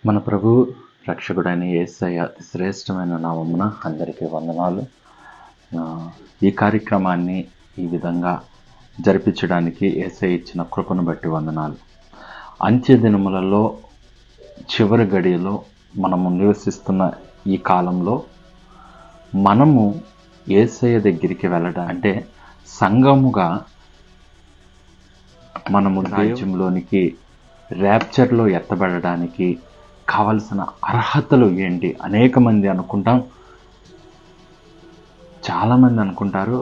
మన ప్రభు రక్షకుడైన యేసయ్య శ్రేష్టమైన నామమున అందరికీ వందనాలు. ఈ కార్యక్రమాన్ని ఈ విధంగా జరిపించడానికి యేసయ్య ఇచ్చిన కృపను బట్టి వందనాలు. అంత్య దినములలో చివరి గడియలో మనము నివసిస్తున్న ఈ కాలంలో మనము యేసయ్య దగ్గరికి వెళ్ళడం అంటే సంఘముగా మనము రాజ్యంలోనికి ర్యాప్చర్లో ఎత్తబడడానికి కావలసిన అర్హతలు ఏంటి? అనేక మంది అనుకుంటాం, చాలామంది అనుకుంటారు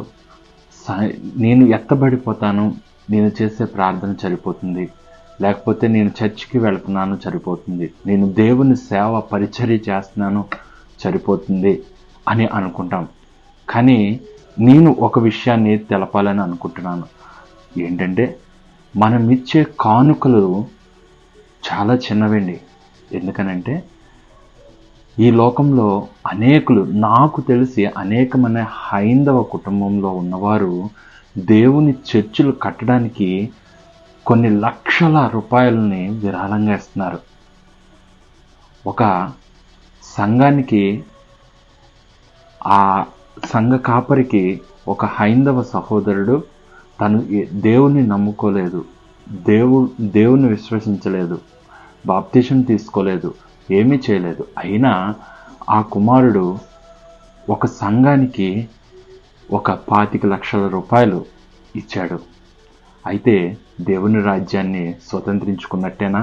నేను ఎత్తబడిపోతాను, నేను చేసే ప్రార్థన సరిపోతుంది, లేకపోతే నేను చర్చికి వెళుతున్నాను సరిపోతుంది, నేను దేవుని సేవ పరిచర్య చేస్తున్నాను సరిపోతుంది అని అనుకుంటాం. కానీ నేను ఒక విషయాన్ని తెలపాలని అనుకుంటున్నాను. ఏంటంటే మనం ఇచ్చే కానుకలు చాలా చిన్నవండి. ఎందుకనంటే ఈ లోకంలో అనేకులు, నాకు తెలిసి అనేకమైన హైందవ కుటుంబంలో ఉన్నవారు దేవుని చర్చిలు కట్టడానికి కొన్ని లక్షల రూపాయలని విరాళంగా ఇస్తున్నారు. ఒక సంఘానికి, ఆ సంఘ కాపరికి ఒక హైందవ సహోదరుడు తను దేవుని నమ్ముకోలేదు, దేవుని విశ్వసించలేదు, బాప్తిజం తీసుకోలేదు, ఏమీ చేయలేదు. అయినా ఆ కుమారుడు ఒక సంఘానికి ఒక 25 లక్షల రూపాయలు ఇచ్చాడు. అయితే దేవుని రాజ్యాన్ని స్వతంత్రించుకున్నట్టేనా?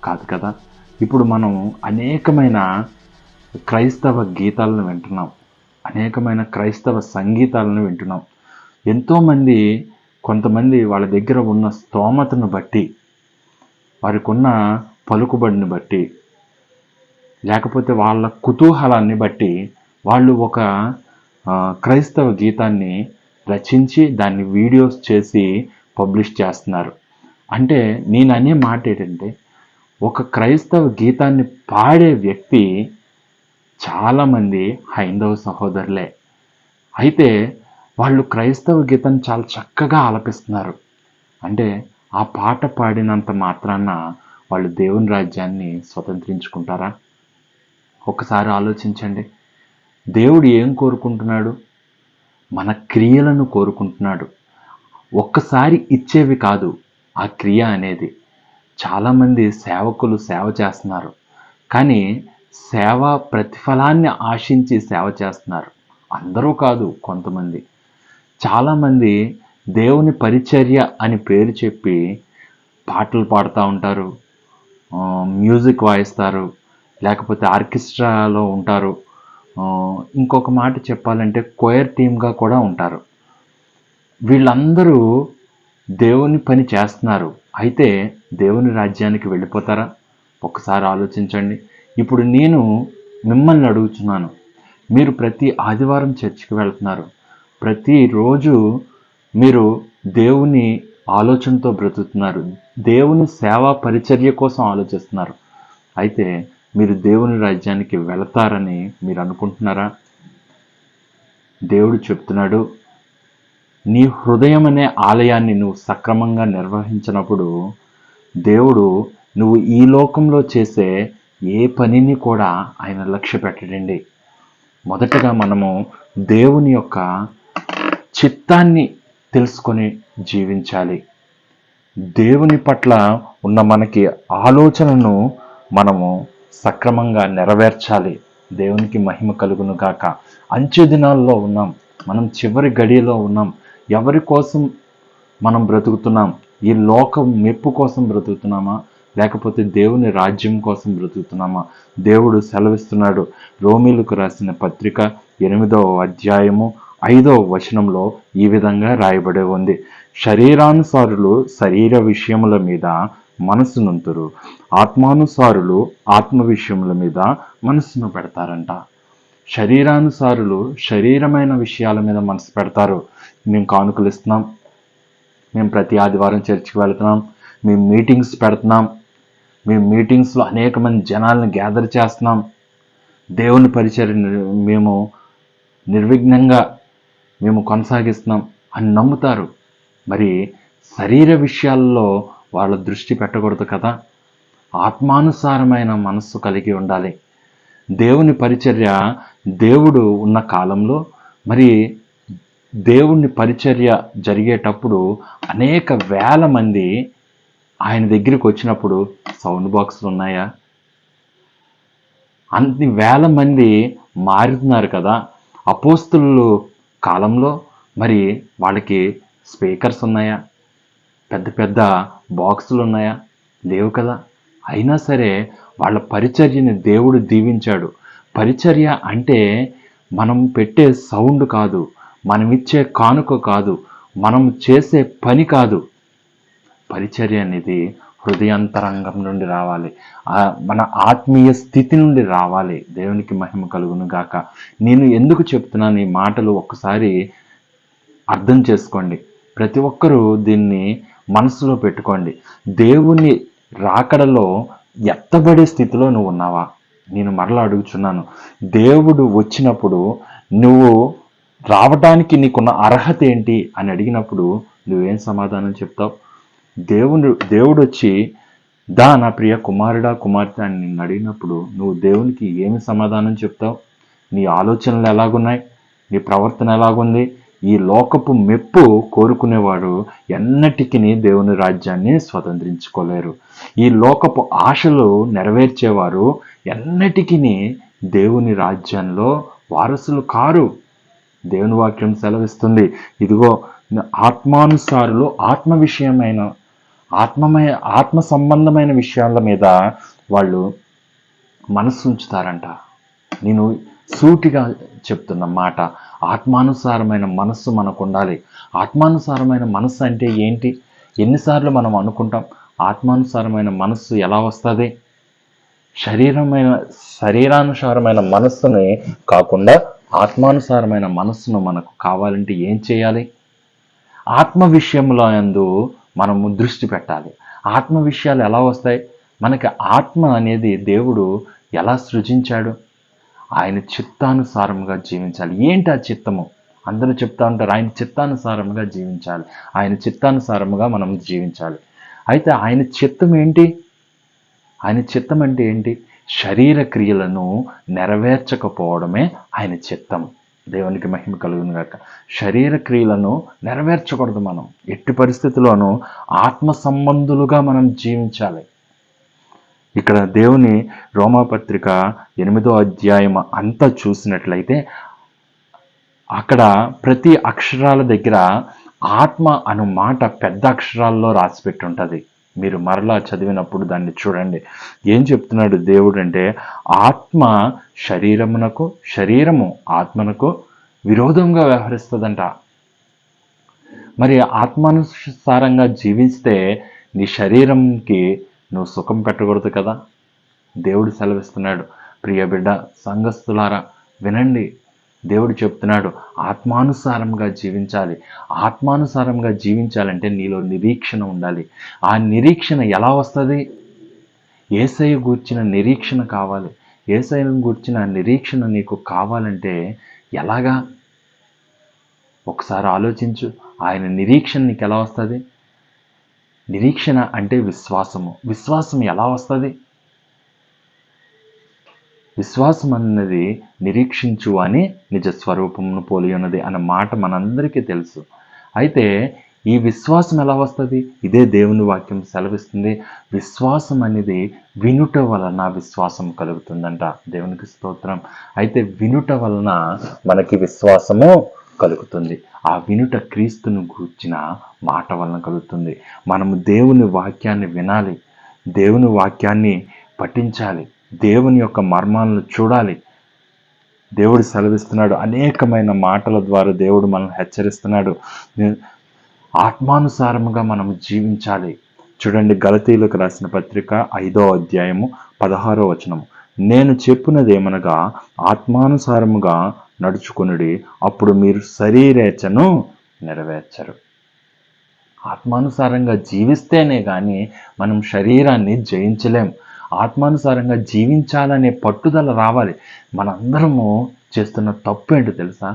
కాదు కదా. ఇప్పుడు మనం అనేకమైన క్రైస్తవ గీతాలను వింటున్నాం, అనేకమైన క్రైస్తవ సంగీతాలను వింటున్నాం. ఎంతోమంది, కొంతమంది వాళ్ళ దగ్గర ఉన్న స్తోమతను బట్టి, వారికి ఉన్న పలుకుబడిని బట్టి, లేకపోతే వాళ్ళ కుతూహలాన్ని బట్టి వాళ్ళు ఒక క్రైస్తవ గీతాన్ని రచించి దాన్ని వీడియోస్ చేసి పబ్లిష్ చేస్తున్నారు. అంటే నేను అనే మాట ఏంటంటే, ఒక క్రైస్తవ గీతాన్ని పాడే వ్యక్తి చాలామంది హైందవ సహోదరులే. అయితే వాళ్ళు క్రైస్తవ గీతాన్ని చాలా చక్కగా ఆలపిస్తున్నారు. అంటే ఆ పాట పాడినంత మాత్రాన వాళ్ళు దేవుని రాజ్యాన్ని స్వతంత్రించుకుంటారా? ఒకసారి ఆలోచించండి. దేవుడు ఏం కోరుకుంటున్నాడు? మన క్రియలను కోరుకుంటున్నాడు. ఒక్కసారి ఇచ్చేవి కాదు ఆ క్రియ అనేది. చాలామంది సేవకులు సేవ చేస్తున్నారు, కానీ సేవ ప్రతిఫలాన్ని ఆశించి సేవ చేస్తున్నారు. అందరూ కాదు, కొంతమంది. చాలామంది దేవుని పరిచర్య అని పేరు చెప్పి పాటలు పాడుతూ ఉంటారు, మ్యూజిక్ వాయిస్తారు, లేకపోతే ఆర్కెస్ట్రాలో ఉంటారు, ఇంకొక మాట చెప్పాలంటే కొయర్ టీమ్గా కూడా ఉంటారు. వీళ్ళందరూ దేవుని పని చేస్తున్నారు. అయితే దేవుని రాజ్యానికి వెళ్ళిపోతారా? ఒకసారి ఆలోచించండి. ఇప్పుడు నేను మిమ్మల్ని అడుగుతున్నాను, మీరు ప్రతి ఆదివారం చర్చికి వెళ్తున్నారు, ప్రతిరోజు మీరు దేవుని ఆలోచనతో బ్రతుకుతున్నారు, దేవుని సేవా పరిచర్య కోసం ఆలోచిస్తున్నారు. అయితే మీరు దేవుని రాజ్యానికి వెళతారని మీరు అనుకుంటున్నారా? దేవుడు చెప్తున్నాడు, నీ హృదయం అనే ఆలయాన్ని నువ్వు సక్రమంగా నిర్వహించినప్పుడు దేవుడు నువ్వు ఈ లోకంలో చేసే ఏ పనిని కూడా ఆయన లక్ష్య పెట్టడండి. మొదటగా మనము దేవుని యొక్క చిత్తాన్ని తెలుసుకొని జీవించాలి. దేవుని పట్ల ఉన్న మనకి ఆలోచనను మనము సక్రమంగా నెరవేర్చాలి. దేవునికి మహిమ కలుగును గాక. అంచె దినాల్లో ఉన్నాం, మనం చివరి గడియలో ఉన్నాం. ఎవరి కోసం మనం బ్రతుకుతున్నాం? ఈ లోకం మెప్పు కోసం బ్రతుకుతున్నామా, లేకపోతే దేవుని రాజ్యం కోసం బ్రతుకుతున్నామా? దేవుడు సెలవిస్తున్నాడు. రోమీలకు రాసిన పత్రిక 8వ అధ్యాయము 5వ వచనంలో ఈ విధంగా రాయబడి ఉంది, శరీరానుసారులు శరీర విషయముల మీద మనసునుంతురు, ఆత్మానుసారులు ఆత్మ విషయముల మీద మనసును పెడతారంట. శరీరానుసారులు శరీరమైన విషయాల మీద మనసు పెడతారు. మేము కానుకలు ఇస్తున్నాం, మేము ప్రతి ఆదివారం చర్చికి వెళ్తున్నాం, మేము మీటింగ్స్ పెడుతున్నాం, మేము మీటింగ్స్లో అనేక మంది జనాలను గ్యాదర్ చేస్తున్నాం, దేవుని పరిచర్య మేము నిర్విఘ్నంగా మేము కొనసాగిస్తున్నాం అని నమ్ముతారు. మరి శరీర విషయాల్లో వాళ్ళ దృష్టి పెట్టకూడదు కదా. ఆత్మానుసారమైన మనస్సు కలిగి ఉండాలి. దేవుని పరిచర్య, దేవుడు ఉన్న కాలంలో మరి దేవుని పరిచర్య జరిగేటప్పుడు అనేక వేల మంది ఆయన దగ్గరికి వచ్చినప్పుడు సౌండ్ బాక్సులు ఉన్నాయా? అన్ని వేల మంది మారుతున్నారు కదా. అపోస్తులు కాలంలో మరి వాళ్ళకి స్పీకర్స్ ఉన్నాయా? పెద్ద పెద్ద బాక్సులు ఉన్నాయా? లేవు కదా. అయినా సరే వాళ్ళ పరిచర్యని దేవుడు దీవించాడు. పరిచర్య అంటే మనం పెట్టే సౌండ్ కాదు, మనం ఇచ్చే కానుక కాదు, మనం చేసే పని కాదు. పరిచర్య అనేది హృదయాంతరంగం నుండి రావాలి, మన ఆత్మీయ స్థితి నుండి రావాలి. దేవునికి మహిమ కలుగును గాక. నేను ఎందుకు చెప్తున్నాను ఈ మాటలు ఒక్కసారి అర్థం చేసుకోండి. ప్రతి ఒక్కరూ దీన్ని మనసులో పెట్టుకోండి. దేవుని రాకడలో ఎత్తబడే స్థితిలో నువ్వు ఉన్నావా? నేను మరలా అడుగుచున్నాను. దేవుడు వచ్చినప్పుడు నువ్వు రావడానికి నీకున్న అర్హత ఏంటి అని అడిగినప్పుడు నువ్వేం సమాధానం చెప్తావు? దేవుడు వచ్చి దా నా ప్రియ కుమారుడా కుమార్తె అని నిన్ను అడిగినప్పుడు నువ్వు దేవునికి ఏమి సమాధానం చెప్తావు? నీ ఆలోచనలు ఎలాగున్నాయి? నీ ప్రవర్తన ఎలాగుంది? ఈ లోకపు మెప్పు కోరుకునేవాడు ఎన్నటికీ దేవుని రాజ్యాన్ని స్వతంత్రించుకోలేరు. ఈ లోకపు ఆశలు నెరవేర్చేవారు ఎన్నటికీ దేవుని రాజ్యంలో వారసులు కారు. దేవుని వాక్యం సెలవిస్తుంది, ఇదిగో ఆత్మానుసారులు ఆత్మ సంబంధమైన విషయాల మీద వాళ్ళు మనస్సు ఉంచుతారంట. నేను సూటిగా చెప్తున్న మాట, ఆత్మానుసారమైన మనస్సు మనకు ఉండాలి. ఆత్మానుసారమైన మనస్సు అంటే ఏంటి? ఎన్నిసార్లు మనం అనుకుంటాం ఆత్మానుసారమైన మనస్సు ఎలా వస్తుంది? శరీరానుసారమైన మనస్సుని కాకుండా ఆత్మానుసారమైన మనస్సును మనకు కావాలంటే ఏం చేయాలి? ఆత్మ విషయంలో యందు మనము దృష్టి పెట్టాలి. ఆత్మ విషయాలు ఎలా వస్తాయి? మనకి ఆత్మ అనేది దేవుడు ఎలా సృజించాడు? ఆయన చిత్తానుసారంగా జీవించాలి. ఏంటి ఆ చిత్తము? అందరూ చెప్తా ఉంటారు ఆయన చిత్తానుసారంగా జీవించాలి, ఆయన చిత్తానుసారముగా మనం జీవించాలి. అయితే ఆయన చిత్తం ఏంటి? ఆయన చిత్తం అంటే ఏంటి? శరీర క్రియలను నెరవేర్చకపోవడమే ఆయన చిత్తం. దేవునికి మహిమ కలుగును గాక. శరీర క్రియలను నెరవేర్చకూడదు. మనం ఎట్టి పరిస్థితుల్లోనూ ఆత్మ సంబంధులుగా మనం జీవించాలి. ఇక్కడ దేవుని రోమాపత్రిక 8వ అధ్యాయం అంతా చూసినట్లయితే అక్కడ ప్రతి అక్షరాల దగ్గర ఆత్మ అను మాట పెద్ద అక్షరాల్లో రాసిపెట్టి ఉంటుంది. మీరు మరలా చదివినప్పుడు దాన్ని చూడండి. ఏం చెప్తున్నాడు దేవుడు అంటే, ఆత్మ శరీరము ఆత్మనకు విరోధంగా వ్యవహరిస్తుందంట. మరి ఆత్మానుసారంగా జీవిస్తే నీ శరీరంకి నువ్వు సుఖం పెట్టకూడదు కదా. దేవుడు సెలవిస్తున్నాడు. ప్రియ బిడ్డ, సంఘస్థులారా వినండి. దేవుడు చెప్తున్నాడు ఆత్మానుసారంగా జీవించాలి. ఆత్మానుసారంగా జీవించాలంటే నీలో నిరీక్షణ ఉండాలి. ఆ నిరీక్షణ ఎలా వస్తుంది? యేసయ్య గూర్చిన నిరీక్షణ కావాలి. యేసయ్యను గూర్చిన నిరీక్షణ నీకు కావాలంటే ఎలాగా? ఒకసారి ఆలోచించు. ఆయన నిరీక్షణ నీకు ఎలా వస్తుంది? నిరీక్షణ అంటే విశ్వాసము. విశ్వాసం ఎలా వస్తుంది? విశ్వాసం అన్నది నిరీక్షించు అని నిజ స్వరూపమును పోలి ఉన్నది అన్న మాట మనందరికీ తెలుసు. అయితే ఈ విశ్వాసం ఎలా వస్తుంది? ఇదే దేవుని వాక్యం సెలవిస్తుంది. విశ్వాసం అనేది వినుట వలన విశ్వాసం కలుగుతుందంట. దేవునికి స్తోత్రం. అయితే వినుట వలన మనకి విశ్వాసము కలుగుతుంది. ఆ వినుట క్రీస్తును గూర్చిన మాట వలన కలుగుతుంది. మనము దేవుని వాక్యాన్ని వినాలి, దేవుని వాక్యాన్ని పఠించాలి, దేవుని యొక్క మర్మాలను చూడాలి. దేవుడు సెలవిస్తున్నాడు, అనేకమైన మాటల ద్వారా దేవుడు మనల్ని హెచ్చరిస్తున్నాడు. ఆత్మానుసారముగా మనం జీవించాలి. చూడండి, గలతీయులకు రాసిన పత్రిక 5వ అధ్యాయము 16వ వచనము. నేను చెప్పినదేమనగా ఆత్మానుసారముగా నడుచుకొనుడి, అప్పుడు మీరు శరీరేచ్ఛను నెరవేర్చరు. ఆత్మానుసారంగా జీవిస్తేనే కానీ మనం శరీరాన్ని జయించలేం. ఆత్మానుసారంగా జీవించాలనే పట్టుదల రావాలి. మనందరము చేస్తున్న తప్పు ఏంటో తెలుసా?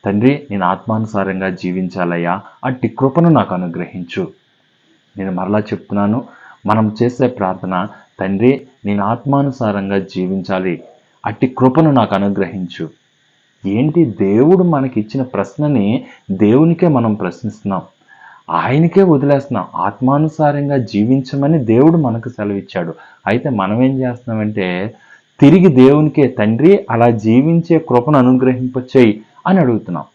తండ్రి, నేను ఆత్మానుసారంగా జీవించాలయ్యా, అట్టి కృపను నాకు అనుగ్రహించు. నేను మరలా చెప్తున్నాను, మనం చేసే ప్రార్థన, తండ్రి నేను ఆత్మానుసారంగా జీవించాలి, అట్టి కృపను నాకు అనుగ్రహించు. ఏంటి, దేవుడు మనకిచ్చిన ప్రశ్నని దేవునికే మనం ప్రశ్నిస్తున్నాం, ఆయనకే వదిలేస్తున్నాం. ఆత్మానుసారంగా జీవించమని దేవుడు మనకు సెలవిచ్చాడు. అయితే మనం ఏం చేస్తున్నామంటే తిరిగి దేవునికే, తండ్రి అలా జీవించే కృపను అనుగ్రహింపచేయి అని అడుగుతున్నాం.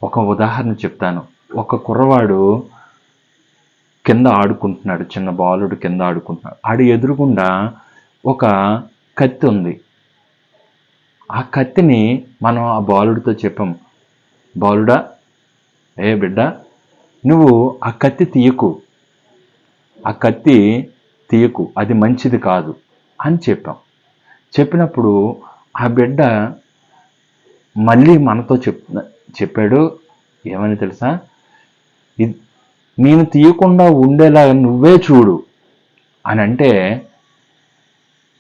ఒక ఉదాహరణ చెప్తాను. ఒక కుర్రవాడు కింద ఆడుకుంటున్నాడు, చిన్న బాలుడు కింద ఆడుకుంటున్నాడు. ఆడి ఎదురుగుండా ఒక కత్తి ఉంది. ఆ కత్తిని మనం ఆ బాలుడితో చెప్పాం, బాలుడా, ఏ బిడ్డ, నువ్వు ఆ కత్తి తీయకు, ఆ కత్తి తీయకు, అది మంచిది కాదు అని చెప్పినప్పుడు ఆ బిడ్డ మళ్ళీ మనతో చెప్పాడు, ఏమని తెలుసా, నేను తీయకుండా ఉండేలా నువ్వే చూడు అని. అంటే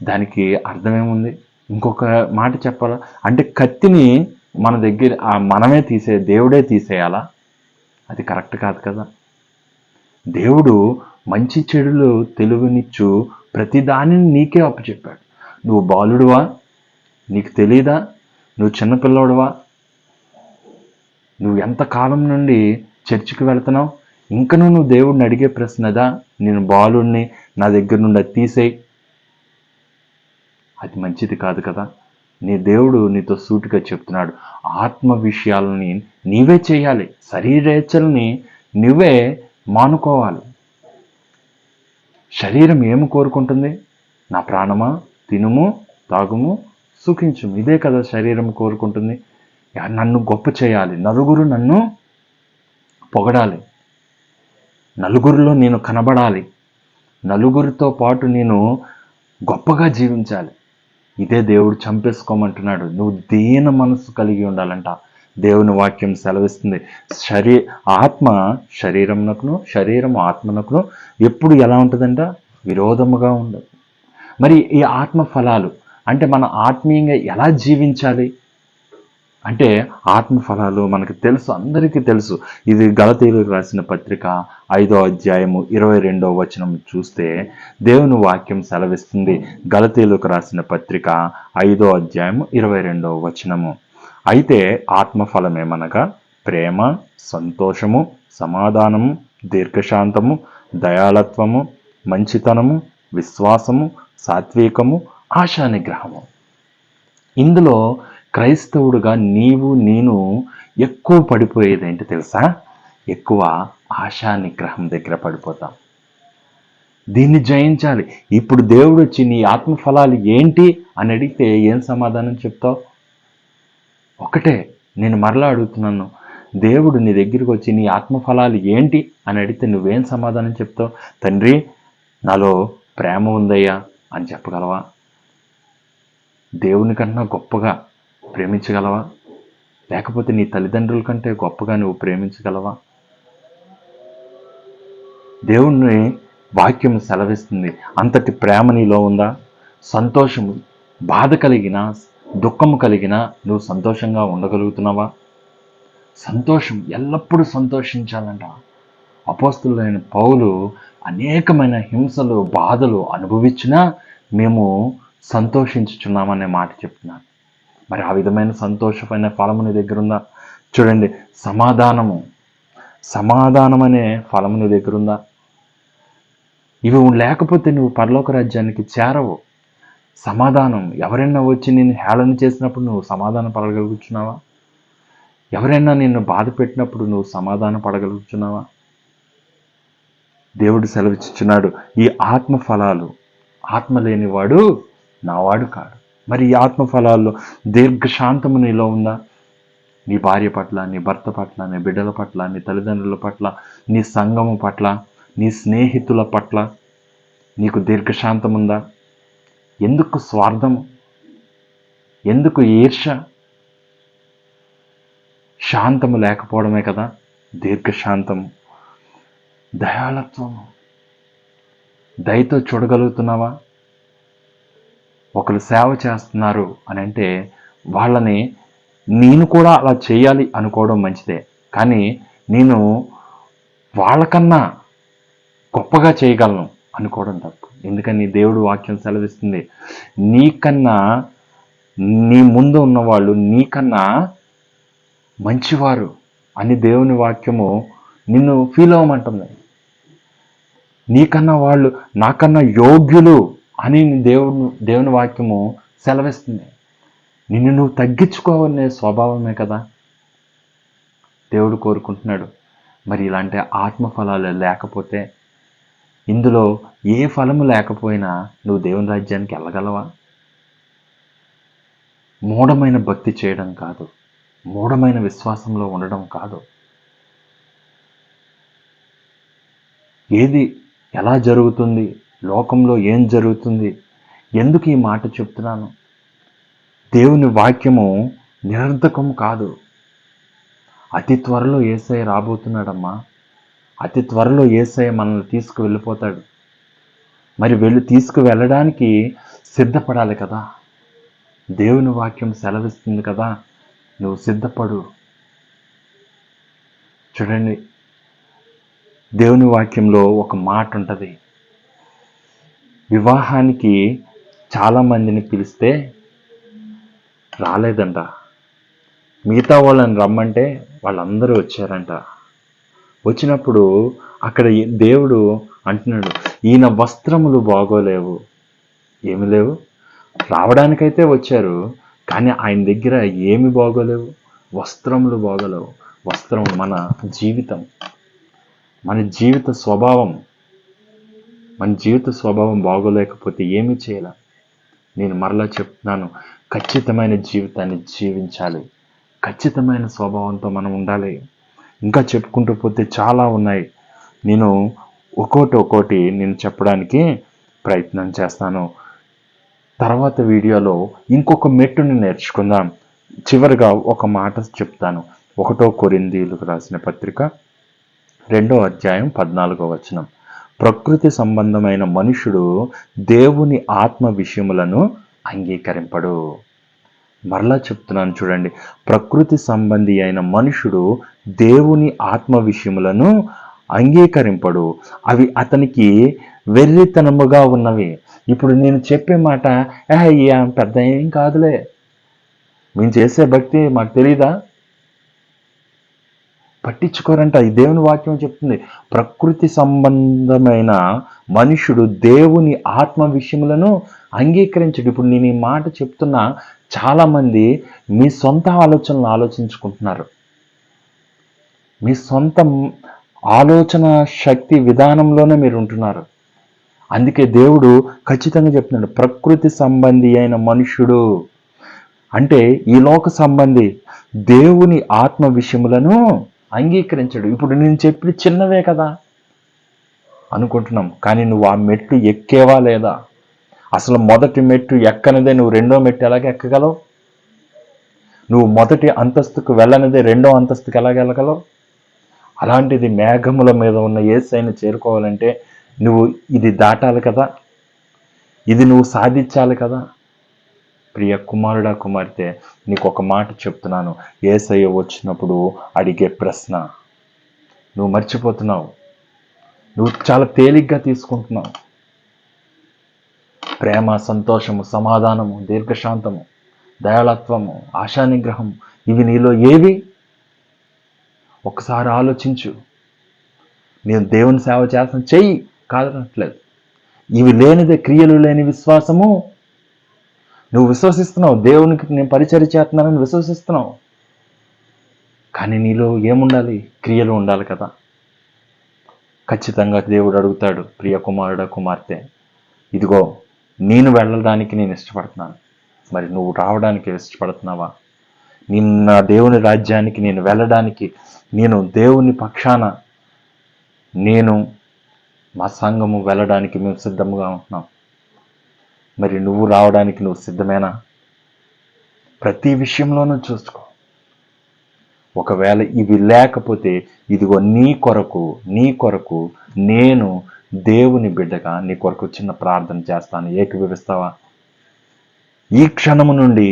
దానికి అర్థమేముంది? ఇంకొక మాట చెప్పాలా అంటే, కత్తిని మన దగ్గర మనమే దేవుడే తీసేయాలా? అది కరెక్ట్ కాదు కదా. దేవుడు మంచి చెడులు తెలుగునిచ్చు ప్రతి దానిని నీకే అప్పచెప్పాడు. నువ్వు బాలుడువా? నీకు తెలీదా? నువ్వు చిన్నపిల్లవాడువా? నువ్వు ఎంతకాలం నుండి చర్చికి వెళ్తున్నావు? ఇంకనూ నువ్వు దేవుడిని అడిగే ప్రశ్నదా, నేను బాలుడిని, నా దగ్గర నుండి అది తీసేయి? అది మంచిది కాదు కదా. నీ దేవుడు నీతో సూటిగా చెప్తున్నాడు, ఆత్మ విషయాలని నీవే చేయాలి, శరీరేచ్ఛల్ని నువ్వే మానుకోవాలి. శరీరం ఏమి కోరుకుంటుంది? నా ప్రాణమా, తినుము, తాగుము, సుఖించుము. ఇదే కదా శరీరం కోరుకుంటుంది. నన్ను గొప్ప చేయాలి, నలుగురు నన్ను పొగడాలి, నలుగురిలో నేను కనబడాలి, నలుగురితో పాటు నేను గొప్పగా జీవించాలి. ఇదే దేవుడు చంపేసుకోమంటున్నాడు. నువ్వు దీన మనసు కలిగి ఉండాలంట. దేవుని వాక్యం సెలవిస్తుంది. ఆత్మ శరీరమునకును, శరీరం ఆత్మనకును ఎప్పుడు ఎలా ఉంటుందంట? విరోధముగా ఉండదు. మరి ఈ ఆత్మ ఫలాలు అంటే మన ఆత్మీయంగా ఎలా జీవించాలి అంటే, ఆత్మ ఫలాలు మనకు తెలుసు, అందరికీ తెలుసు. ఇది గలతీయులకు రాసిన పత్రిక 5వ అధ్యాయము 22వ వచనం చూస్తే దేవుని వాక్యం సెలవిస్తుంది. గలతీయులకు రాసిన పత్రిక 5వ అధ్యాయము 22వ వచనము. అయితే ఆత్మఫలమేమనగా ప్రేమ, సంతోషము, సమాధానము, దీర్ఘశాంతము, దయాళత్వము, మంచితనము, విశ్వాసము, సాత్వికము, ఆశానిగ్రహము. ఇందులో క్రైస్తవుడుగా నేను ఎక్కువ పడిపోయేది ఏంటి తెలుసా? ఎక్కువ ఆశానిగ్రహం దగ్గర పడిపోతాం. దీన్ని జయించాలి. ఇప్పుడు దేవుడు వచ్చి నీ ఆత్మఫలాలు ఏంటి అని అడిగితే ఏం సమాధానం చెప్తావు? ఒకటే, నేను మరలా అడుగుతున్నాను, దేవుడు నీ దగ్గరికి వచ్చి నీ ఆత్మఫలాలు ఏంటి అని అడిగితే నువ్వేం సమాధానం చెప్తావు? తండ్రి, నాలో ప్రేమ ఉందయ్యా అని చెప్పగలవా? దేవుని కన్నా గొప్పగా ప్రేమించగలవా? లేకపోతే నీ తల్లిదండ్రుల కంటే గొప్పగా నువ్వు ప్రేమించగలవా? దేవుణ్ణి వాక్యం సెలవిస్తుంది, అంతటి ప్రేమ నీలో ఉందా? సంతోషము, బాధ కలిగిన, దుఃఖము కలిగిన నువ్వు సంతోషంగా ఉండగలుగుతున్నావా? సంతోషం, ఎల్లప్పుడూ సంతోషించాలంట. అపోస్తలుడైన పౌలు అనేకమైన హింసలు, బాధలు అనుభవించినా మేము సంతోషించుచున్నామనే మాట చెప్తున్నాను. మరి ఆ విధమైన సంతోషమైన ఫలము నీ దగ్గర ఉందా? చూడండి, సమాధానం అనే ఫలము నీ దగ్గర ఉందా? ఇవి లేకపోతే నువ్వు పరలోక రాజ్యానికి చేరవు. సమాధానం, ఎవరైనా వచ్చి నేను హేళన చేసినప్పుడు నువ్వు సమాధానం పడగలుగుతున్నావా? ఎవరైనా నిన్ను బాధ పెట్టినప్పుడు నువ్వు సమాధానం పడగలుగుతున్నావా? దేవుడు సెలవిచ్చుచున్నాడు, ఈ ఆత్మ ఫలాలు, ఆత్మ లేనివాడు నావాడు కాడు. మరి ఈ ఆత్మ ఫలాల్లో దీర్ఘశాంతము నీలో ఉందా? నీ భార్య పట్ల, నీ భర్త పట్ల, నీ బిడ్డల పట్ల, నీ తల్లిదండ్రుల పట్ల, నీ సంఘము పట్ల, నీ స్నేహితుల పట్ల నీకు దీర్ఘశాంతం ఉందా? ఎందుకు స్వార్థము? ఎందుకు ఈర్ష్య? శాంతము లేకపోవడమే కదా దీర్ఘశాంతము. దయాళత్వము, దయతో చూడగలుగుతున్నావా? ఒకరు సేవ చేస్తున్నారు అని అంటే వాళ్ళని నేను కూడా అలా చేయాలి అనుకోవడం మంచిదే, కానీ నేను వాళ్ళకన్నా గొప్పగా చేయగలను అనుకోవడం తప్పు. ఎందుకని దేవుడు వాక్యం సెలవిస్తుంది, నీకన్నా నీ ముందు ఉన్నవాళ్ళు నీకన్నా మంచివారు అని దేవుని వాక్యము నిన్ను ఫీల్ అవ్వమంటుంది. నీకన్నా వాళ్ళు నాకన్నా యోగ్యులు అని దేవుని వాక్యము సెలవిస్తుంది. నిన్ను నువ్వు తగ్గించుకోవాలనే స్వభావమే కదా దేవుడు కోరుకుంటున్నాడు. మరి ఇలాంటి ఆత్మఫలాలు లేకపోతే, ఇందులో ఏ ఫలము లేకపోయినా నువ్వు దేవుని రాజ్యానికి వెళ్ళగలవా? మూఢమైన భక్తి చేయడం కాదు, మూఢమైన విశ్వాసంలో ఉండడం కాదు. ఏది ఎలా జరుగుతుంది, లోకంలో ఏం జరుగుతుంది, ఎందుకు ఈ మాట చెప్తున్నాను? దేవుని వాక్యము నిరర్ధకం కాదు. అతి త్వరలో యేసయ్య రాబోతున్నాడమ్మా. అతి త్వరలో యేసయ్య మనల్ని తీసుకువెళ్ళిపోతాడు. మరి తీసుకువెళ్ళడానికి సిద్ధపడాలి కదా. దేవుని వాక్యం సెలవిస్తుంది కదా, నువ్వు సిద్ధపడు. చూడండి, దేవుని వాక్యంలో ఒక మాట ఉంటుంది, వివాహానికి చాలామందిని పిలిస్తే రాలేదంట, మిగతా వాళ్ళని రమ్మంటే వాళ్ళందరూ వచ్చారంట. వచ్చినప్పుడు అక్కడ దేవుడు అంటున్నాడు, ఈయన వస్త్రములు బాగోలేవు. ఏమి లేవు? రావడానికైతే వచ్చారు, కానీ ఆయన దగ్గర ఏమి బాగోలేవు? వస్త్రములు బాగోలేవు. వస్త్రం మన జీవితం, మన జీవిత స్వభావం. మన జీవిత స్వభావం బాగోలేకపోతే ఏమీ చేయాలి? నేను మరలా చెప్తున్నాను, ఖచ్చితమైన జీవితాన్ని జీవించాలి. ఖచ్చితమైన స్వభావంతో మనం ఉండాలి. ఇంకా చెప్పుకుంటూ పోతే చాలా ఉన్నాయి. నేను ఒక్కోటి నేను చెప్పడానికి ప్రయత్నం చేస్తాను. తర్వాత వీడియోలో ఇంకొక మెట్టుని నేర్చుకుందాం. చివరిగా ఒక మాట చెప్తాను. 1 కొరింథీయులకు రాసిన పత్రిక 2వ అధ్యాయం 14వ వచనం. ప్రకృతి సంబంధమైన మనుషుడు దేవుని ఆత్మ విషయములను అంగీకరింపడు. మరలా చెప్తున్నాను చూడండి, ప్రకృతి సంబంధి అయిన మనుషుడు దేవుని ఆత్మ విషయములను అంగీకరింపడు, అవి అతనికి వెర్రితనముగా ఉన్నవి. ఇప్పుడు నేను చెప్పే మాట, అయ్యా పెద్ద ఏం కాదులే, మేము చేసే భక్తి మాకు తెలీదా? పట్టించుకోరంట. ఈ దేవుని వాక్యం చెప్తుంది, ప్రకృతి సంబంధమైన మనుషుడు దేవుని ఆత్మ విషయములను అంగీకరించడు. ఇప్పుడు నేను ఈ మాట చెప్తున్నా, చాలామంది మీ సొంత ఆలోచనలు ఆలోచించుకుంటున్నారు. మీ సొంత ఆలోచన శక్తి విధానంలోనే మీరు ఉంటున్నారు. అందుకే దేవుడు ఖచ్చితంగా చెప్తున్నాడు, ప్రకృతి సంబంధి అయిన మనుషుడు అంటే ఈ లోక సంబంధి దేవుని ఆత్మ విషయములను అంగీకరించడు. ఇప్పుడు నేను చెప్పి చిన్నవే కదా అనుకుంటున్నాం, కానీ నువ్వు ఆ మెట్లు ఎక్కేవా లేదా? అసలు మొదటి మెట్టు ఎక్కనిదే నువ్వు రెండో మెట్టు ఎలాగ ఎక్కగలవు? నువ్వు మొదటి అంతస్తుకు వెళ్ళనిదే రెండో అంతస్తుకు ఎలాగ వెళ్ళగలవు? అలాంటిది మేఘముల మీద ఉన్న యేసయ్యను చేరుకోవాలంటే నువ్వు ఇది దాటాలి కదా, ఇది నువ్వు సాధించాలి కదా. ప్రియ కుమారుడా, కుమార్తె, నీకు ఒక మాట చెప్తున్నాను. యేసయ్య వచ్చినప్పుడు అడిగే ప్రశ్న నువ్వు మర్చిపోతున్నావు. నువ్వు చాలా తేలిగ్గా తీసుకుంటున్నావు. ప్రేమ, సంతోషము, సమాధానము, దీర్ఘశాంతము, దయాళత్వము, ఆశానిగ్రహము, ఇవి నీలో ఏవి? ఒకసారి ఆలోచించు. నేను దేవుని సేవ చేస్తాను, చెయ్యి, కాదనట్లేదు. ఇవి లేనిదే క్రియలు లేని విశ్వాసము. నువ్వు విశ్వసిస్తున్నావు, దేవునికి నేను పరిచర్య చేస్తున్నానని విశ్వసిస్తున్నావు, కానీ నీలో ఏముండాలి? క్రియలు ఉండాలి కదా. ఖచ్చితంగా దేవుడు అడుగుతాడు, ప్రియ కుమారుడా, కుమార్తె, ఇదిగో నేను వెళ్ళడానికి నేను ఇష్టపడుతున్నాను, మరి నువ్వు రావడానికి ఇష్టపడుతున్నావా? నా దేవుని రాజ్యానికి నేను వెళ్ళడానికి, నేను దేవుని పక్షాన నేను మా సంఘము వెళ్ళడానికి మేము సిద్ధంగా ఉంటున్నాం. మరి నువ్వు రావడానికి నువ్వు సిద్ధమేనా? ప్రతి విషయంలోనూ చూసుకో. ఒకవేళ ఇవి లేకపోతే, ఇదిగో నీ కొరకు నేను దేవుని బిడ్డగా నీ కొరకు చిన్న ప్రార్థన చేస్తాను. ఏకీభవిస్తావా? ఈ క్షణము నుండి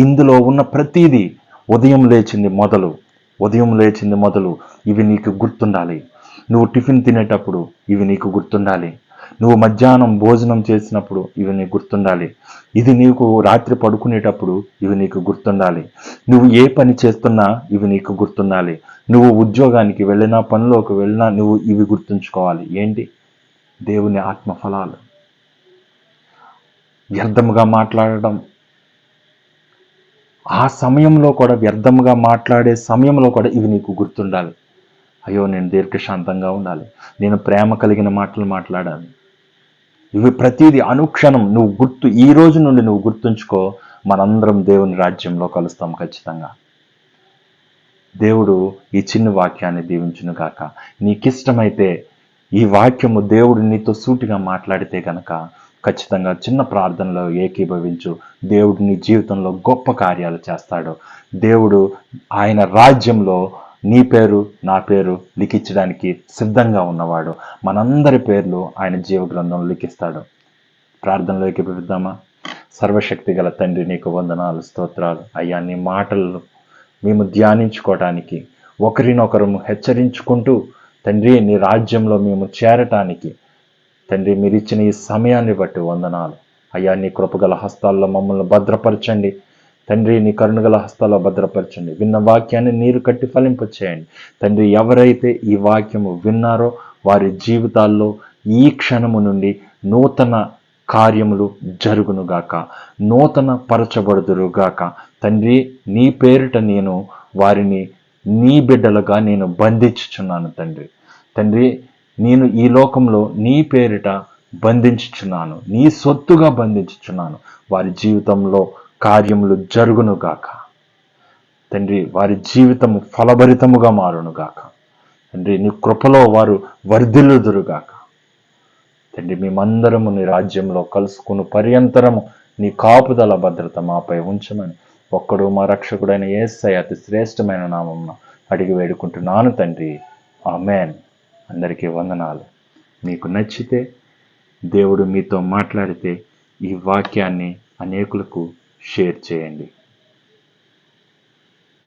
ఇందులో ఉన్న ప్రతిదీ ఉదయం లేచింది మొదలు ఇవి నీకు గుర్తుండాలి. నువ్వు టిఫిన్ తినేటప్పుడు ఇవి నీకు గుర్తుండాలి. నువ్వు మధ్యాహ్నం భోజనం చేసినప్పుడు ఇవి నీకు గుర్తుండాలి. ఇది నీకు రాత్రి పడుకునేటప్పుడు ఇవి నీకు గుర్తుండాలి. నువ్వు ఏ పని చేస్తున్నా ఇవి నీకు గుర్తుండాలి. నువ్వు ఉద్యోగానికి వెళ్ళినా, పనిలోకి వెళ్ళినా నువ్వు ఇవి గుర్తుంచుకోవాలి. ఏంటి? దేవుని ఆత్మఫలాలు. వ్యర్థముగా మాట్లాడడం, ఆ సమయంలో కూడా వ్యర్థముగా మాట్లాడే సమయంలో కూడా ఇవి నీకు గుర్తుండాలి. అయ్యో, నేను దీర్ఘశాంతంగా ఉండాలి, నేను ప్రేమ కలిగిన మాటలు మాట్లాడాలి. ఇవి ప్రతిదీ అనుక్షణం నువ్వు ఈ రోజు నుండి నువ్వు గుర్తుంచుకో. మనందరం దేవుని రాజ్యంలో కలుస్తాం ఖచ్చితంగా. దేవుడు ఈ చిన్న వాక్యాన్ని దీవించును గాక. నీకిష్టమైతే ఈ వాక్యము దేవుడు నీతో సూటిగా మాట్లాడితే కనుక ఖచ్చితంగా చిన్న ప్రార్థనలో ఏకీభవించు. దేవుడు నీ జీవితంలో గొప్ప కార్యాలు చేస్తాడు. దేవుడు ఆయన రాజ్యంలో నీ పేరు, నా పేరు లిఖించడానికి సిద్ధంగా ఉన్నవాడు. మనందరి పేర్లు ఆయన జీవ గ్రంథంలో లిఖిస్తాడు. ప్రార్థనలో ఏకీభవిద్దామా? సర్వశక్తి గల తండ్రి, నీకు వందనాలు, స్తోత్రాలు అయ్యా. నీ మాటలను మేము ధ్యానించుకోవటానికి, ఒకరినొకరు హెచ్చరించుకుంటూ తండ్రి నీ రాజ్యంలో మేము చేరటానికి తండ్రి మీరు ఇచ్చిన ఈ సమయాన్ని బట్టి వందనాలు అయ్యా. నీ కృపగల హస్తాల్లో మమ్మల్ని భద్రపరచండి తండ్రి. నీ కరుణగల హస్తాల్లో భద్రపరచండి. విన్న వాక్యాన్ని నీరు కట్టి ఫలింపచేయండి తండ్రి. ఎవరైతే ఈ వాక్యము విన్నారో వారి జీవితాల్లో ఈ క్షణము నుండి నూతన కార్యములు జరుగునుగాక, నూతన పరచబడుదురుగాక తండ్రి. నీ పేరిట నేను వారిని నీ బిడ్డలుగా నేను బంధించుచున్నాను తండ్రి. తండ్రి, నేను ఈ లోకంలో నీ పేరిట బంధించుచున్నాను, నీ సొత్తుగా బంధించుచున్నాను. వారి జీవితంలో కార్యములు జరుగునుగాక తండ్రి. వారి జీవితము ఫలభరితముగా మారునుగాక తండ్రి. నీ కృపలో వారు వర్ధిల్లుదురుగాక తండ్రి. మేమందరము నీ రాజ్యంలో కలుసుకుని పర్యంతరము నీ కాపుదల భద్రత మాపై ఉంచమని ఒక్కడు మా రక్షకుడైన యేసయ్య అతి శ్రేష్టమైన నామమున అడిగి వేడుకుంటున్నాను తండ్రి. ఆమేన్. అందరికీ వందనాలు. మీకు నచ్చితే, దేవుడు మీతో మాట్లాడితే ఈ వాక్యాన్ని అనేకులకు షేర్ చేయండి.